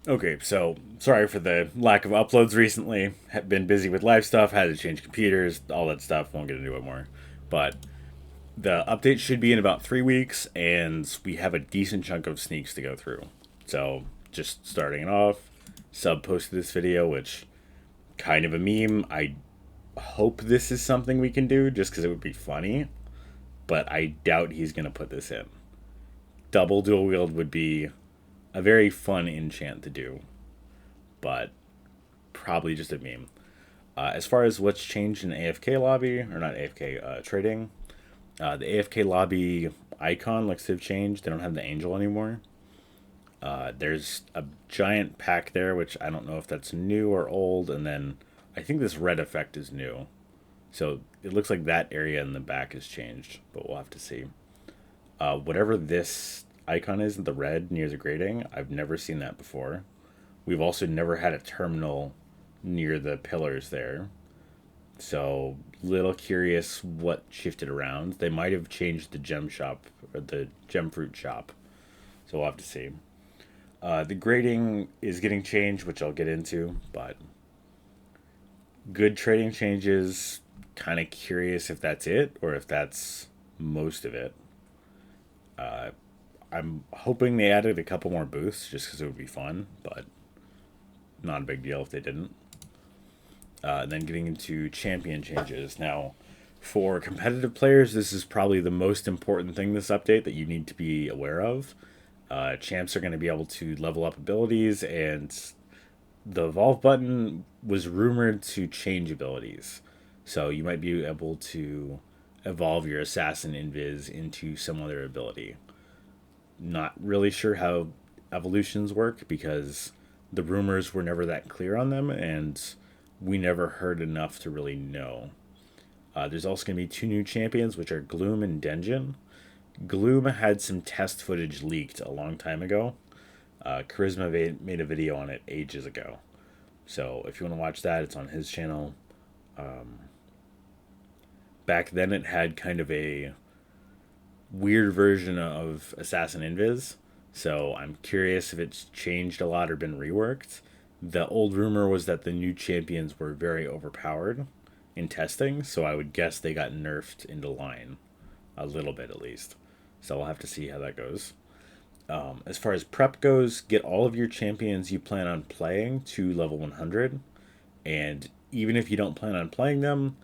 Okay, so sorry for the lack of uploads recently. Have been busy with live stuff, had to change computers, all that stuff. Won't get into it more. But the update should be in about 3 weeks, and we have a decent chunk of sneaks to go through. So just starting it off, Sub posted this video, which kind of a meme. I hope this is something we can do just because it would be funny, but I doubt he's going to put this in. Double dual wield would be a very fun enchant to do, but probably just a meme. As far as what's changed in AFK lobby, or not AFK, trading, the AFK lobby icon looks to have changed. They don't have the angel anymore. There's a giant pack there, which I don't know if that's new or old, and then I think this red effect is new. So it looks like that area in the back has changed, but we'll have to see. Whatever this icon is, the red near the grating, I've never seen that before. We've also never had a terminal near the pillars there. So, little curious what shifted around. They might have changed the gem shop, or the gem fruit shop. So, we'll have to see. The grading is getting changed, which I'll get into, but good trading changes. Kind of curious if that's it or if that's most of it. I'm hoping they added a couple more booths just because it would be fun, but not a big deal if they didn't. Then getting into champion changes. Now, for competitive players, this is probably the most important thing this update that you need to be aware of. Champs are going to be able to level up abilities, and the evolve button was rumored to change abilities. So you might be able to evolve your assassin invis into some other ability. Not really sure how evolutions work because the rumors were never that clear on them, and we never heard enough to really know. There's also going to be two new champions, which are Gloom and Denjin. Gloom had some test footage leaked a long time ago. Charisma made a video on it ages ago. So if you want to watch that, it's on his channel. Back then, it had kind of a weird version of Assassin Invis. So I'm curious if it's changed a lot or been reworked. The old rumor was that the new champions were very overpowered in testing, so I would guess they got nerfed into line a little bit at least. So we'll have to see how that goes. As far as prep goes, get all of your champions you plan on playing to level 100, and even if you don't plan on playing them,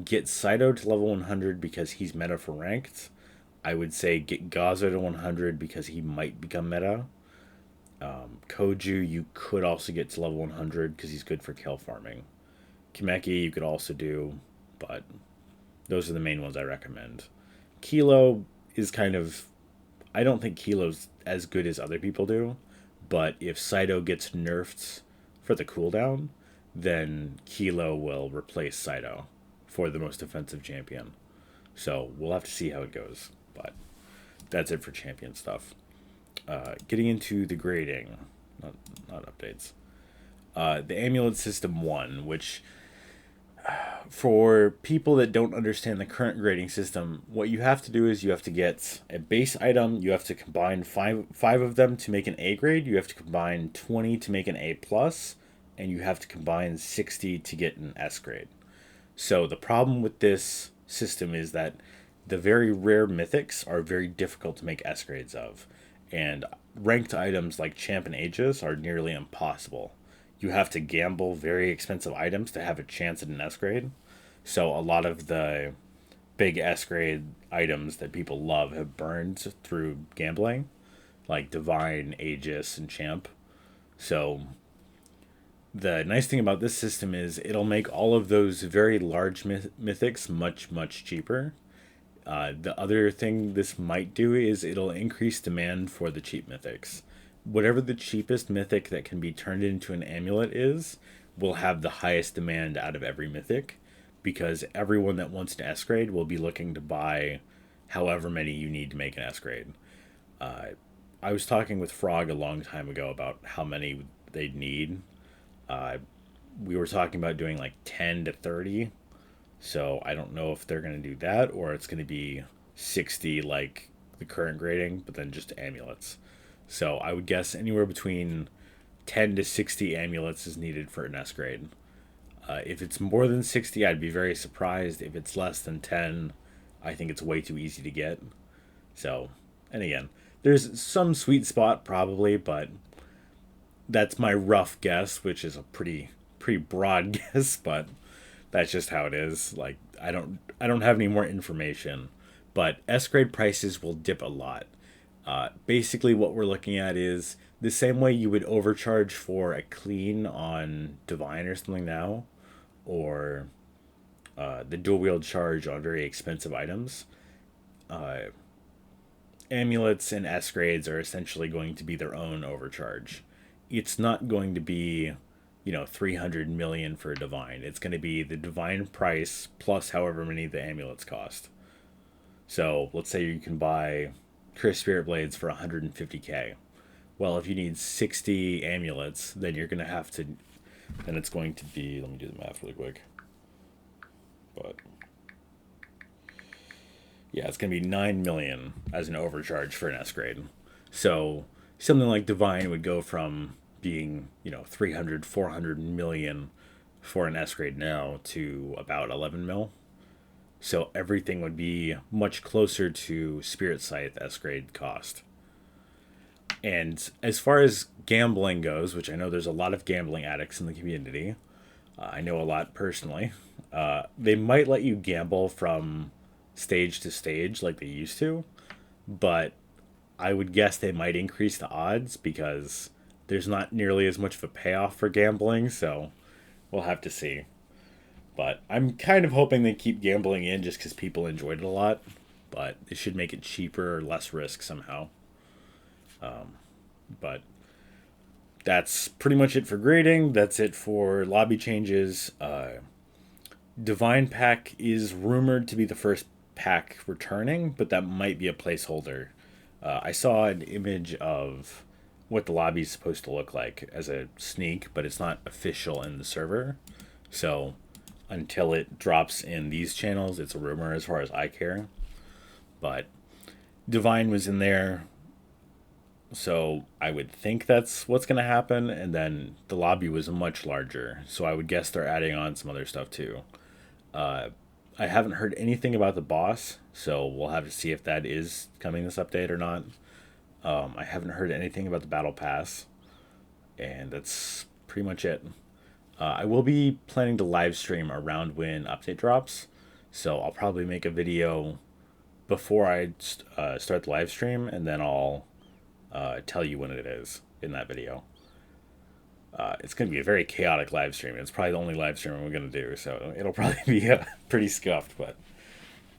get Saito to level 100 because he's meta for ranked. I would say get Gaza to 100 because he might become meta. Koju you could also get to level 100 because he's good for kill farming. Kimeki you could also do, but those are the main ones I recommend. Kilo is kind of, I don't think Kilo's as good as other people do, but if Saito gets nerfed for the cooldown, then Kilo will replace Saito for the most offensive champion. So we'll have to see how it goes, but that's it for champion stuff. Getting into the grading, not updates. The amulet system 1, which for people that don't understand the current grading system, what you have to do is you have to get a base item. You have to combine five of them to make an A grade. You have to combine 20 to make an A plus, and you have to combine 60 to get an S grade. So the problem with this system is that the very rare mythics are very difficult to make S grades of, and ranked items like Champ and Aegis are nearly impossible. You have to gamble very expensive items to have a chance at an S grade. So a lot of the big S grade items that people love have burned through gambling, like Divine, Aegis, and Champ. So the nice thing about this system is it'll make all of those very large mythics much, much cheaper. The other thing this might do is it'll increase demand for the cheap mythics. Whatever the cheapest mythic that can be turned into an amulet is, will have the highest demand out of every mythic, because everyone that wants an S grade will be looking to buy however many you need to make an S grade. Uh, I was talking with Frog a long time ago about how many they'd need. Uh, we were talking about doing like 10 to 30. So I don't know if they're going to do that or it's going to be 60 like the current grading, but then just amulets. So I would guess anywhere between 10 to 60 amulets is needed for an S grade. If it's more than 60, I'd be very surprised. If it's less than 10, I think it's way too easy to get. So, and again, there's some sweet spot probably, but that's my rough guess, which is a pretty broad guess, but that's just how it is. Like I don't have any more information, but S grade prices will dip a lot. Basically, what we're looking at is the same way you would overcharge for a clean on Divine or something now, or the dual wield charge on very expensive items. Uh, Amulets and S grades are essentially going to be their own overcharge. It's not going to be, 300 million for a Divine. It's going to be the Divine price plus however many the amulets cost. So let's say you can buy Cursed Spirit Blades for 150k. Well, if you need 60 amulets, then you're going to have to. Then it's going to be. Let me do the math really quick. But yeah, it's going to be 9 million as an overcharge for an S grade. So something like Divine would go from being, 300, 400 million for an S grade now to about 11 mil. So everything would be much closer to Spirit Scythe S grade cost. And as far as gambling goes, which I know there's a lot of gambling addicts in the community, I know a lot personally, they might let you gamble from stage to stage like they used to, but I would guess they might increase the odds because there's not nearly as much of a payoff for gambling, so we'll have to see. But I'm kind of hoping they keep gambling in just because people enjoyed it a lot, but it should make it cheaper or less risk somehow. But that's pretty much it for grading. That's it for lobby changes. Divine Pack is rumored to be the first pack returning, but that might be a placeholder. I saw an image of what the lobby is supposed to look like as a sneak, but it's not official in the server. So until it drops in these channels, it's a rumor as far as I care. But Divine was in there, so I would think that's what's going to happen. And then the lobby was much larger, so I would guess they're adding on some other stuff too. I haven't heard anything about the boss, so we'll have to see if that is coming this update or not. I haven't heard anything about the battle pass, and that's pretty much it. I will be planning to live stream around when update drops, so I'll probably make a video before I start the live stream, and then I'll tell you when it is in that video. It's going to be a very chaotic live stream. It's probably the only live stream we're going to do, so it'll probably be pretty scuffed, but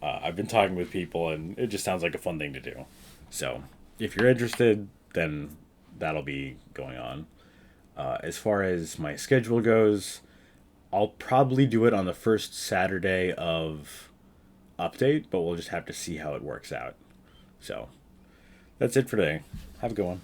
I've been talking with people, and it just sounds like a fun thing to do. So if you're interested, then that'll be going on. As far as my schedule goes, I'll probably do it on the first Saturday of update, but we'll just have to see how it works out. So that's it for today. Have a good one.